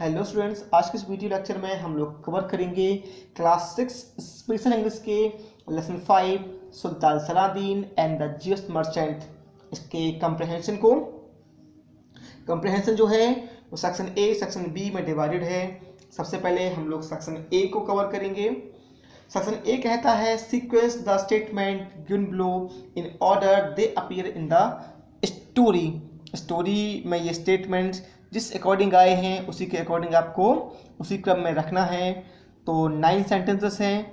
Hello students, आज के इस वीडियो लेक्चर में हम लोग कवर करेंगे क्लास 6 स्पेशल इंग्लिश के lesson 5 Sultan Saladin and the juice merchant. इसके कंप्रहेंशन जो है वो सेक्शन ए सेक्शन बी में डिवाइडेड है। सबसे पहले हम लोग सेक्शन ए को कवर करेंगे। सेक्शन ए कहता है sequence the statement given below in order they appear in the story में ये स्टेटमेंट्स जिस अकॉर्डिंग आए हैं उसी के अकॉर्डिंग आपको उसी क्रम में रखना है। तो 9 सेंटेंसेस हैं।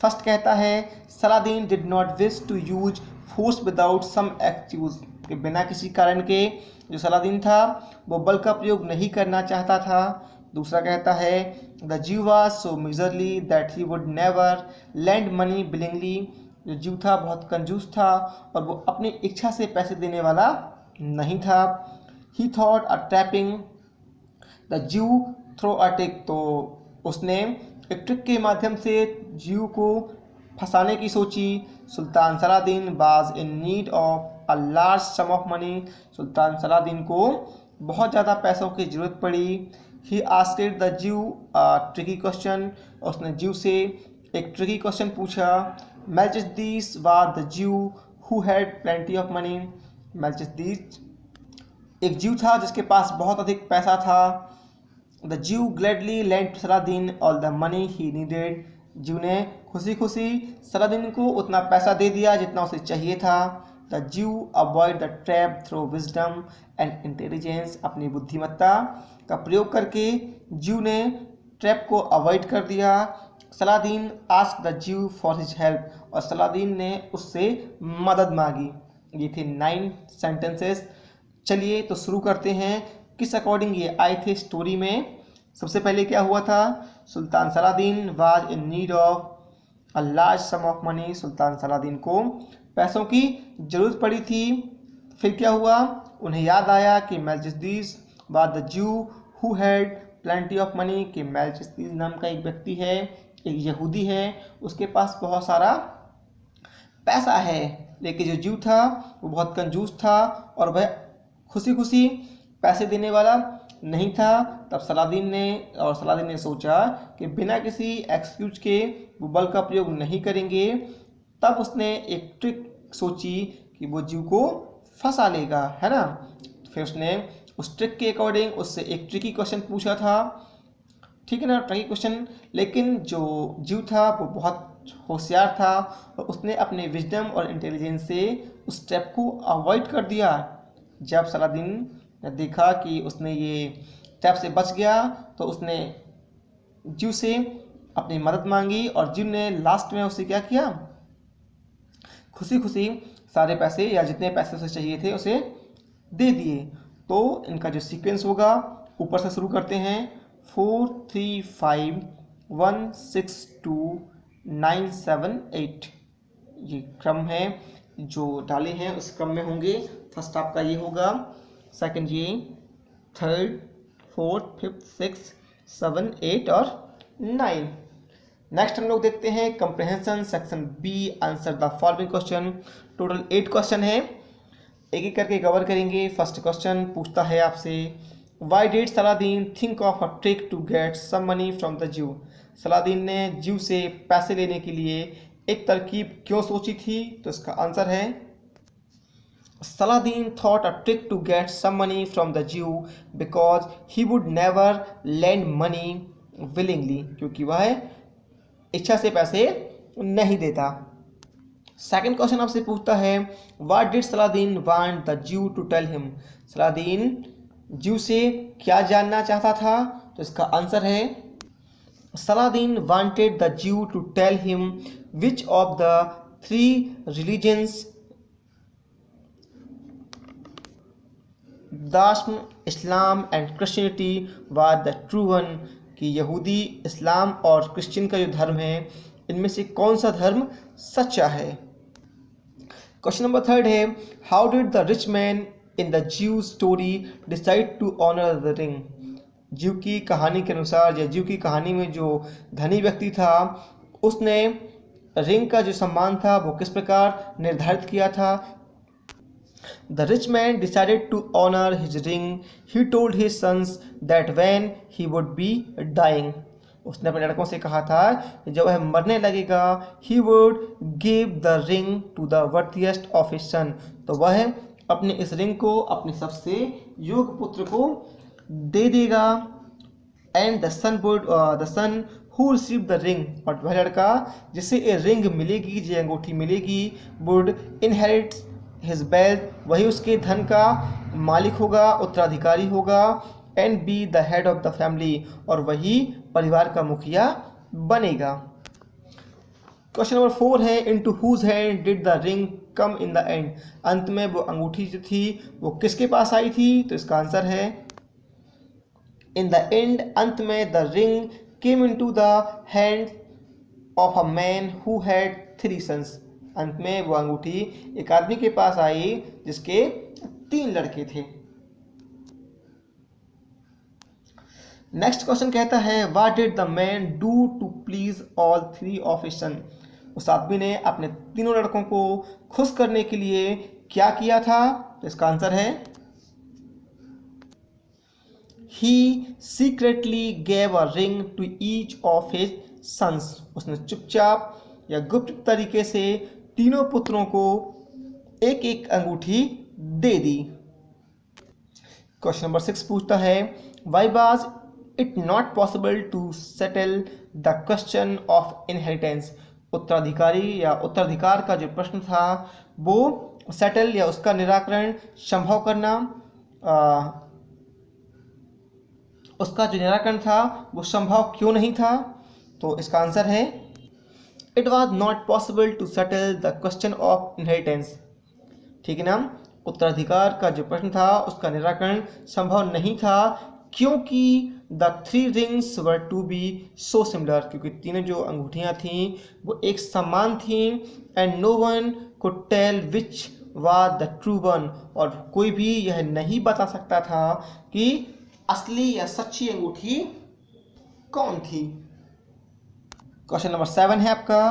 फर्स्ट कहता है Saladin did not wish to use force without some excuse, कि बिना किसी कारण के जो सलादीन था वो बल का प्रयोग नहीं करना चाहता था। दूसरा कहता है the Jew was so miserly that he would never lend money willingly, जो ज्यू था बहुत कंजूस था और वो अपनी इच्छा से पैसे देने वाला नहीं था। He thought a trapping the Jew through a trick, तो उसने एक ट्रिक के माध्यम से ज्यू को फंसाने की सोची। Sultan Saladin was in need of a large sum of money, Sultan Saladin को बहुत ज़्यादा पैसों की ज़रूरत पड़ी। He asked the Jew a tricky question, उसने ज्यू से एक ट्रिकी क्वेश्चन पूछा। Melchizedek was the Jew who had plenty of money, Melchizedek एक ज्यू था जिसके पास बहुत अधिक पैसा था। द ज्यू gladly lent Saladin all the money he needed, ज्यू ने खुशी खुशी सलादीन को उतना पैसा दे दिया जितना उसे चाहिए था। द ज्यू avoid the trap through wisdom and intelligence, अपनी बुद्धिमत्ता का प्रयोग करके ज्यू ने ट्रैप को अवॉइड कर दिया। सलादीन आस्क द ज्यू फॉर हिज हेल्प, और सलादीन ने उससे मदद मांगी। ये थे 9 सेंटेंसेस। चलिए तो शुरू करते हैं किस अकॉर्डिंग ये आए थे स्टोरी में। सबसे पहले क्या हुआ था, Sultan Saladin was in need of a large sum of money, Sultan Saladin को पैसों की जरूरत पड़ी थी। फिर क्या हुआ, उन्हें याद आया कि मेल्चिसदीक वाज द ज्यू who had plenty of money, कि मेल्चिसदीक नाम का एक व्यक्ति है, एक यहूदी है, उसके पास बहुत सारा पैसा है। लेकिन जो ज्यू था वो बहुत कंजूस था और वह खुशी खुशी पैसे देने वाला नहीं था। तब सलादीन ने सोचा कि बिना किसी एक्सक्यूज के वो बल का प्रयोग नहीं करेंगे। तब उसने एक ट्रिक सोची कि वो ज्यू को फंसा लेगा, है ना। फिर उसने उस ट्रिक के अकॉर्डिंग उससे एक ट्रिकी क्वेश्चन पूछा था, ठीक है ना, ट्रिकी क्वेश्चन। लेकिन जो ज्यू था वो बहुत होशियार था और उसने अपने विजडम और इंटेलिजेंस से उस ट्रैप को अवॉइड कर दिया। जब सलादीन ने देखा कि उसने ये ट्रैप से बच गया तो उसने ज्यू से अपनी मदद मांगी और ज्यू ने लास्ट में उसे क्या किया, खुशी खुशी सारे पैसे या जितने पैसे उसे चाहिए थे उसे दे दिए। तो इनका जो सीक्वेंस होगा ऊपर से शुरू करते हैं। 4 3 5 1 6 2 9 7 8, ये क्रम है जो डाले हैं उस क्रम में होंगे। फर्स्ट आपका ये होगा, सेकंड ये, थर्ड, फोर्थ, फिफ्थ, 6, 7, 8 और 9। नेक्स्ट हम लोग देखते हैं comprehension section B, answer the following question. Total 8 question है, एक एक करके कवर करेंगे। फर्स्ट क्वेश्चन पूछता है आपसे why did Saladin think of a trick to get some money from the Jew, Saladin ने ज्यू से पैसे लेने के लिए एक तरकीब क्यों सोची थी। तो इसका आंसर है Saladin thought a trick to get some money from the Jew because he would never lend money willingly, क्योंकि वह इच्छा से पैसे नहीं देता। सेकंड क्वेश्चन आपसे पूछता है What did Saladin want the Jew to tell him, Saladin ज्यू से क्या जानना चाहता था। तो इसका आंसर है Saladin wanted the Jew to tell him which of the 3 religions, Judaism, Islam and Christianity, was the true one, कि यहूदी, इस्लाम और क्रिश्चियन का जो धर्म है इनमें से कौन सा धर्म सच्चा है। क्वेश्चन नंबर 3 है how did the rich man in the Jew story decide to honour the ring, Jew की कहानी के अनुसार या ज्यू की कहानी में जो धनी व्यक्ति था उसने रिंग का जो सम्मान था वो किस प्रकार निर्धारित किया था। The rich man decided to honor his ring. He told his sons that when he would be dying. उसने अपने लड़कों से कहा था कि जब वह मरने लगेगा he would give the ring to the worthiest of his son. तो वह अपने इस रिंग को अपने सबसे योग्य पुत्र को दे देगा. And the son who received the ring, और वह लड़का जिसे ये रिंग मिलेगी, ये अंगूठी मिलेगी, would inherit his wealth, वही उसके धन का मालिक होगा, उत्तराधिकारी होगा. And be the head of the family, और वही परिवार का मुखिया बनेगा. क्वेश्चन नंबर 4 है into whose hand did the ring come in the end. अंत में वो अंगूठी जो थी वो किसके पास आई थी? तो इसका आंसर है in the end, अंत में the ring came into the hand of a man who had 3 sons. अंत में वो अंगूठी एक आदमी के पास आई जिसके 3 लड़के थे. नेक्स्ट क्वेश्चन कहता है What did the man do to please all 3 of his sons? उस आदमी ने अपने तीनों लड़कों को खुश करने के लिए क्या किया था? तो इसका आंसर है He secretly gave a ring to each of his sons. उसने चुपचाप या गुप्त तरीके से तीनों पुत्रों को एक एक अंगूठी दे दी. क्वेश्चन नंबर 6 पूछता है Why was it not possible to settle the question of inheritance? उत्तराधिकारी या उत्तराधिकार का जो प्रश्न था वो सेटल या उसका निराकरण संभव करना उसका जो निराकरण था वो संभव क्यों नहीं था? तो इसका आंसर है it was not possible to settle the question of inheritance. ठीक है ना, उत्तराधिकार का जो प्रश्न था उसका निराकरण संभव नहीं था क्योंकि the 3 rings were to be so similar, क्योंकि तीनों जो अंगूठियाँ थीं वो एक समान थीं. And no one could tell which was the true one, और कोई भी यह नहीं बता सकता था कि असली या सच्ची अंगूठी कौन थी. क्वेश्चन नंबर 7 है आपका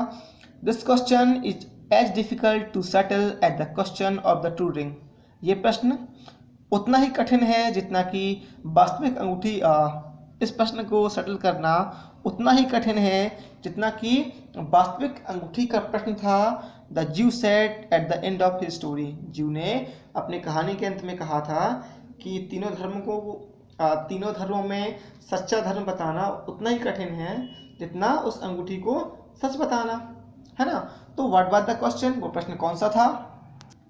this question is as difficult to settle at the question of the true ring. ये प्रश्न उतना ही कठिन है जितना कि वास्तविक अंगूठी इस प्रश्न को सेटल करना उतना ही कठिन है जितना कि वास्तविक अंगूठी का प्रश्न था. द ज्यू said at the end of his story. ज्यू ने अपनी कहानी के अंत में कहा था कि तीनों धर्मों में सच्चा धर्म बताना उतना ही कठिन है जितना उस अंगूठी को सच बताना है ना. तो व्हाट वाज द क्वेश्चन, वो प्रश्न कौन सा था?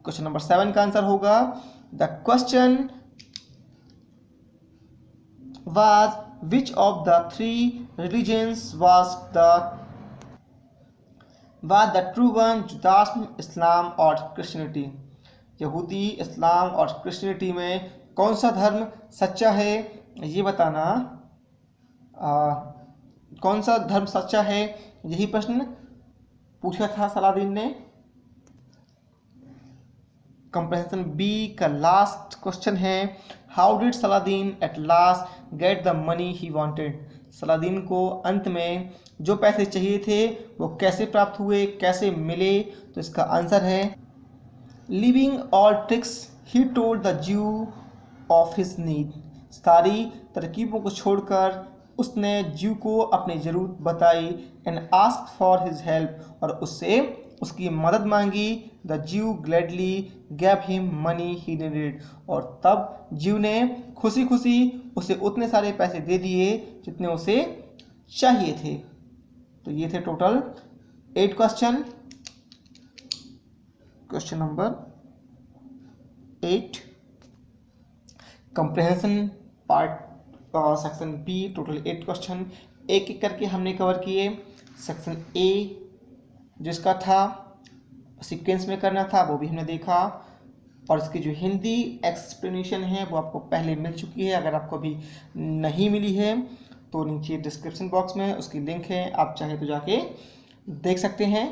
क्वेश्चन नंबर 7 का आंसर होगा the question was which of the 3 religions was the true one. Judaism, Islam और क्रिश्चियनिटी. यहूदी, इस्लाम और क्रिश्चियनिटी में कौन सा धर्म सच्चा है ये बताना, कौन सा धर्म सच्चा है यही प्रश्न पूछा था सलादीन ने. कंप्रेहेंशन बी का लास्ट क्वेश्चन है how did Saladin at last get the money he wanted. Saladin को अंत में जो पैसे चाहिए थे वो कैसे प्राप्त हुए, कैसे मिले? तो इसका आंसर है leaving all tricks he told the ज्यू ऑफ हिज नीड. सारी तरकीबों को छोड़कर उसने ज्यू को अपनी ज़रूरत बताई. And ask for his help, और उससे उसकी मदद मांगी. द ज्यू gladly gave him money he needed, और तब ज्यू ने खुशी खुशी उसे उतने सारे पैसे दे दिए जितने उसे चाहिए थे. तो ये थे total 8 question. Question number 8 comprehension part section B, total 8 question एक एक करके हमने कवर किए. सेक्शन ए जिसका था सीक्वेंस में करना था वो भी हमने देखा, और इसकी जो हिंदी एक्सप्लेनेशन है वो आपको पहले मिल चुकी है. अगर आपको अभी नहीं मिली है तो नीचे डिस्क्रिप्शन बॉक्स में उसकी लिंक है, आप चाहे तो जाके देख सकते हैं.